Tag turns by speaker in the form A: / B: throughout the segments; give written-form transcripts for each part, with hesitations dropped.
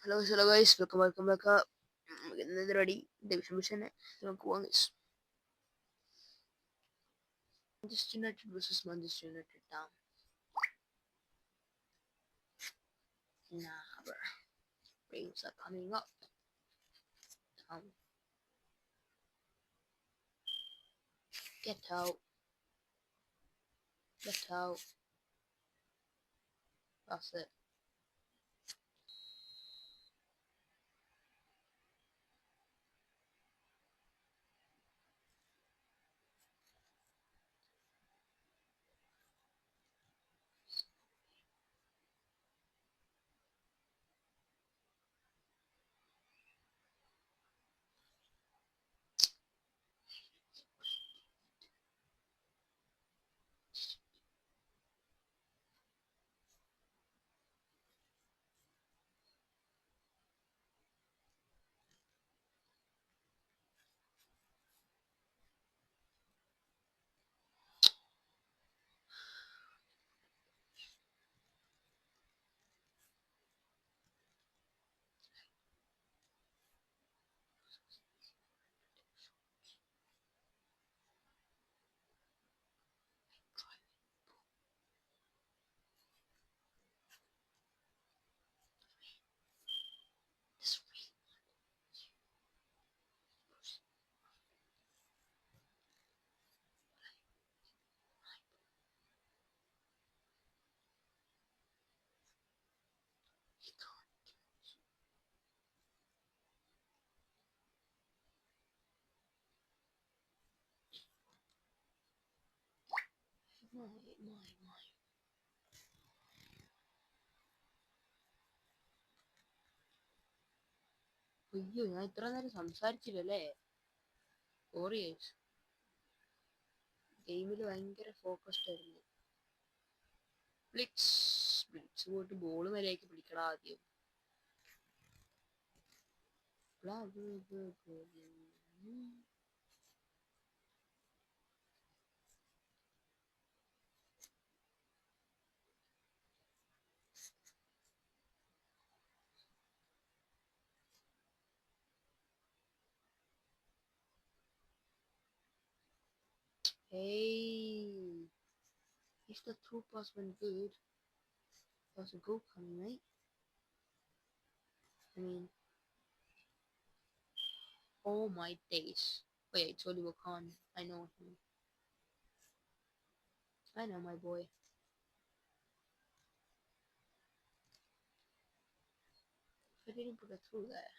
A: Halo guys, welcome back ke maganda ready division നമുക്ക് പോവാം guys. Manchester United versus Manchester United down. Nah, bro. Rings are coming up. Down. Get out. Get out. That's it. This my. അയ്യോ ഞാൻ ഇത്ര നേരം സംസാരിച്ചില്ലല്ലേ. Sorry guys. ഗെയിമിൽ ഭയങ്കര focused ആയിരുന്നു. Blitz പോയിട്ട് ബോൾ മര്യാദയ്ക്ക് പിടിക്കടാ ആദ്യം. Hey, if the through pass went good, there's a goal coming, right? I mean, oh my days. Wait, it's Oliver Kahn. I know him. I know my boy. If I didn't put it through there,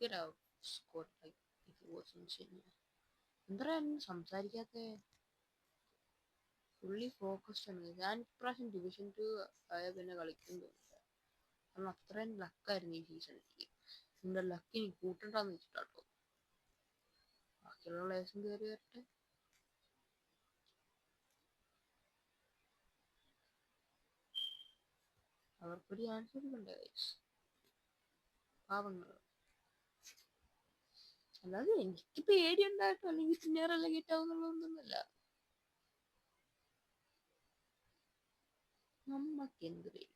A: get out. Scored like if it wasn't sitting there. എന്തിനാണ് സംസാരിക്കാത്ത? Fully focused ആണ്. ഞാൻ ഇപ്രാവശ്യം division 2 ആയ പിന്നെ കളിക്കും തോന്നുന്നില്ല. കാരണം അത്രയും ലക്കായിരുന്നു ഈ സീസൺ. എന്റെ ലക്ക് ഇനി കൂട്ടണ്ടെന്ന് വെച്ചിട്ടാട്ടോ. ബാക്കിയുള്ള പ്ലേയേഴ്സും കയറി വരട്ടെ. അവർക്കൊരു ചാൻസ് കൊടുക്കണ്ടേ ഗൈസ്? പാവങ്ങൾ. അല്ലാതെ എനിക്ക് പേടിയുണ്ടായിട്ടോ അല്ലെങ്കിൽ പിന്നെ റെലഗേറ്റ് ആവുന്നുള്ളതൊന്നുമല്ല. നമ്മക്ക് എന്ത് പേടി?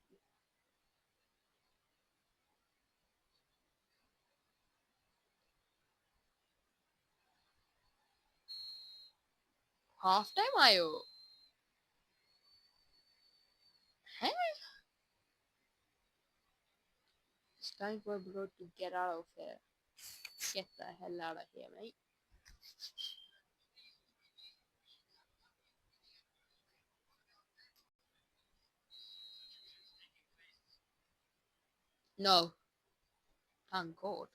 A: ഹാഫ് ടൈം ആയോ? It's time for bro to get out of here. Get the hell out of here, mate. No. Thank God.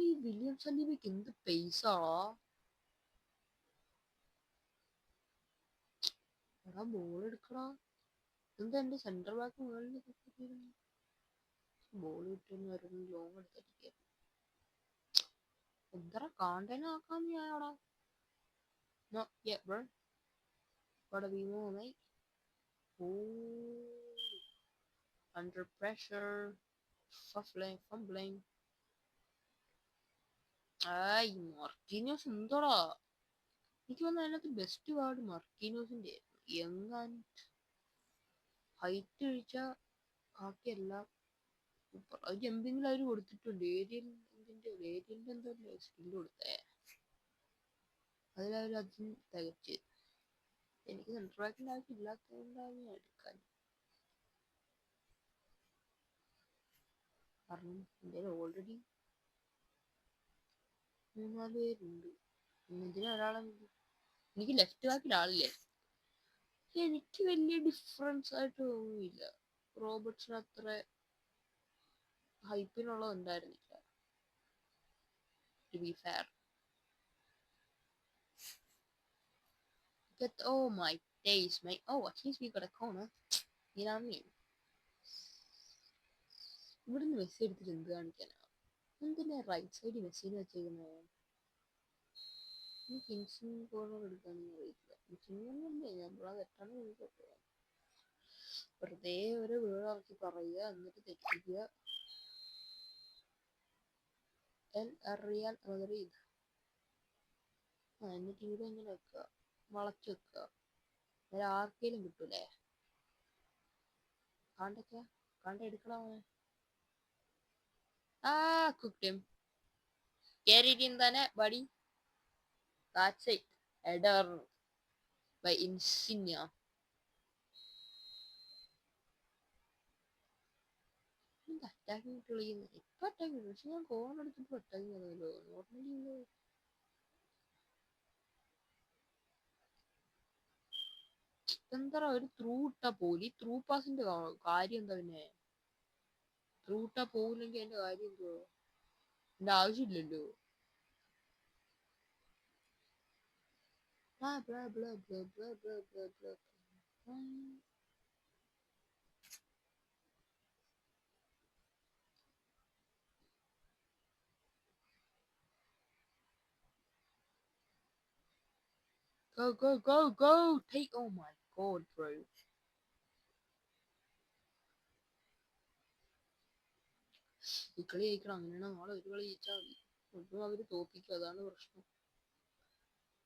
A: ഈ വില്യം സലീബയ്ക്ക് എന്ത് പേസാടാ. എടാ ബോൾ എടുക്കടാ. എന്താ എന്റെ സെന്റർ ബാക്ക് മുകളിൽ ബോൾ കിട്ടുന്ന വരും ലോങ് എടുത്തിരിക്കുക. എത്ര കാണ്ടേന ആക്കാന്ന് ഞാനടാ. No, yeah, bro. Gotta be more, mate. Oh, under pressure. Fumbling. ആയ് മർക്കീനോസ് എന്തോടാ. എനിക്ക് വന്ന അതിനകത്ത് ബെസ്റ്റ് വാർഡ് മർക്കീനോസിന്റെ യങ് ആൻഡ് ഹൈറ്റ് കഴിച്ച ബാക്കിയെല്ലാം ജമ്പിങ്ങിൽ അവർ കൊടുത്തിട്ടുണ്ട്. ഏരിയലിന്റെ എന്തോ സ്കില്ല് കൊടുത്തേ, അതിലവർ അതിന് തികച്ച്. എനിക്ക് സെൻട്രൽ ബാക്കിന്റെ ആവശ്യം ഇല്ലാത്തതുകൊണ്ടാണ് ഞാൻ എടുക്കാൻ. കാരണം എൻ്റെ ഓൾറെഡി 3-4 പേരുണ്ട്. ഇതിന് ഒരാളെ എനിക്ക് ലെഫ്റ്റ് ബാക്കിൽ ആളില്ലേ. എനിക്ക് വലിയ ഡിഫറൻസ് ആയിട്ട് തോന്നുന്നില്ല. റോബർട്സിന് അത്ര ഹൈപ്പിനുള്ളത് ഉണ്ടായിരുന്നില്ല. To be fair. But oh my days, mate. Oh, at least we got a corner. You know what I mean? ഇവിടുന്ന് മെസ്സി എടുത്തിട്ട് എന്ത് കാണിക്കാനാ? എന്തിനാ റൈറ്റ് സൈഡിൽ മെസ്സിനെ വെച്ചേക്കുന്നത്? എനിക്ക് ഇൻസിൻ കോർണർ എടുക്കാനൊന്നും അറിയില്ല. ഇൻസിൻ ഞാൻ തെറ്റാണ് എനിക്കറിയാം. വെറുതെ ഒരു വീട് ഇറക്കി പറയുക, എന്നിട്ട് തെറ്റിക്കുക. റിയൽ മദ്രിദ്. എന്നിട്ട് ഇവിടെ ഇങ്ങനെ വെക്കുക, വളച്ചു വെക്കുക. ആർക്കേലും കിട്ടൂലേ? കണ്ട എടുക്കണം. Cooked him. Get it in the net, buddy. That's it. Header by Insigne. Attacking കളിക്കുന്നത് ഇപ്പൊ അറ്റാക്കിംഗ്, പക്ഷെ ഞാൻ കോൺ എടുത്തിട്ട് അറ്റാക്കിംഗ് ചെയ്യുന്നല്ലോ. നോർമലി എന്താ ഒരു ത്രൂ ഇട്ടാ പോലും. ഈ ത്രൂ പാസിന്റെ കാര്യം എന്താ? പിന്നെ ത്രൂ ഇട്ടാ പോകില്ലെങ്കിൽ അതിന്റെ കാര്യം എന്തോ? എന്റെ ആവശ്യമില്ലല്ലോ. Go. Take. Oh my god, bro. ഈ കളി ജയിക്കണം. അങ്ങനെയാണ് നാളെ ഒരു കളി ജയിച്ചാൽ മതി. ഒന്നും അവര് തോപ്പിക്കും, അതാണ് പ്രശ്നം.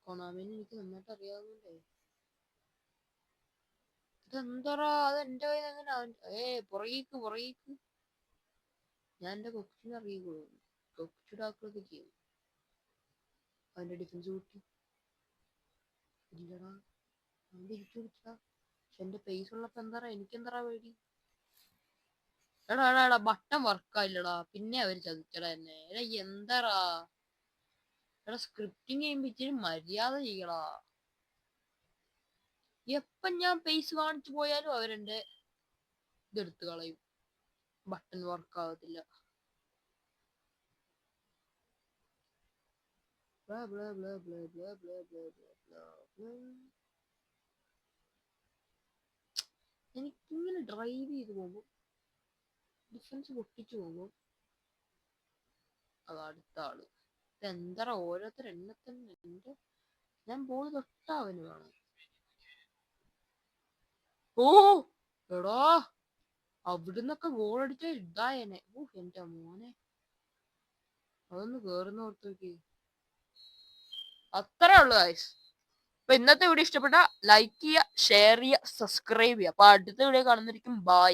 A: കൊണാമിന് എനിക്ക് നന്നായിട്ട് അറിയാവുന്നല്ലേ. ഇതെന്തറാ? അത് എന്റെ കയ്യിൽ എങ്ങനെ? പുറകേക്ക്. ഞാൻ എന്റെ കൊച്ചിനെ അറിയിക്കുള്ളൂ. കൊച്ചുടാക്കളൊക്കെ ചെയ്യും. അവന്റെ ഡിഫൻസ് കൂട്ടി ഇല്ലടാ, അവൻ തിരിച്ചു പിടിച്ചടാ. പക്ഷെ എന്റെ പേസ് ഉള്ളപ്പോ എന്താ എനിക്കെന്താ പേടി? എടാ ബട്ടൺ വർക്കായില്ലടാ. പിന്നെ അവര് ചതിച്ചടാ എന്നെ. എന്താടാ സ്ക്രിപ്റ്റിങ് ചെയ്യുമ്പോ ഇച്ചിരി മര്യാദ ചെയ്യടാ. എപ്പം ഞാൻ പേസ് കാണിച്ചു പോയാലും അവരെന്റെ ഇതെടുത്ത് കളയും. ബട്ടൺ വർക്ക് ആകത്തില്ല. എനിക്കിങ്ങനെ ഡ്രൈവ് ചെയ്ത് പോകുമ്പോ ഡിഫൻസ് പൊട്ടിച്ചു പോകുമ്പോ അത് അടുത്ത ആള്. ഇതെന്താ ഓരോരുത്തർ എണ്ണത്തന്നെ. ഞാൻ ബോൾ തൊട്ടാ അവന് വേണം. ഓ എടാ, അവിടുന്നൊക്കെ ഗോൾ അടിച്ച ഇതായനെ. എന്റെ മോനെ, അതൊന്ന് കേറുന്ന ഓർത്തേക്ക്. അത്രേ ഉള്ളു ഗൈസ്. അപ്പൊ ഇന്നത്തെ വീഡിയോ ഇഷ്ടപ്പെട്ട ലൈക്ക് ചെയ്യുക, ഷെയർ ചെയ്യുക, സബ്സ്ക്രൈബ് ചെയ്യുക. അപ്പൊ അടുത്ത വീഡിയോ കാണുന്നതായിരിക്കും. ബൈ.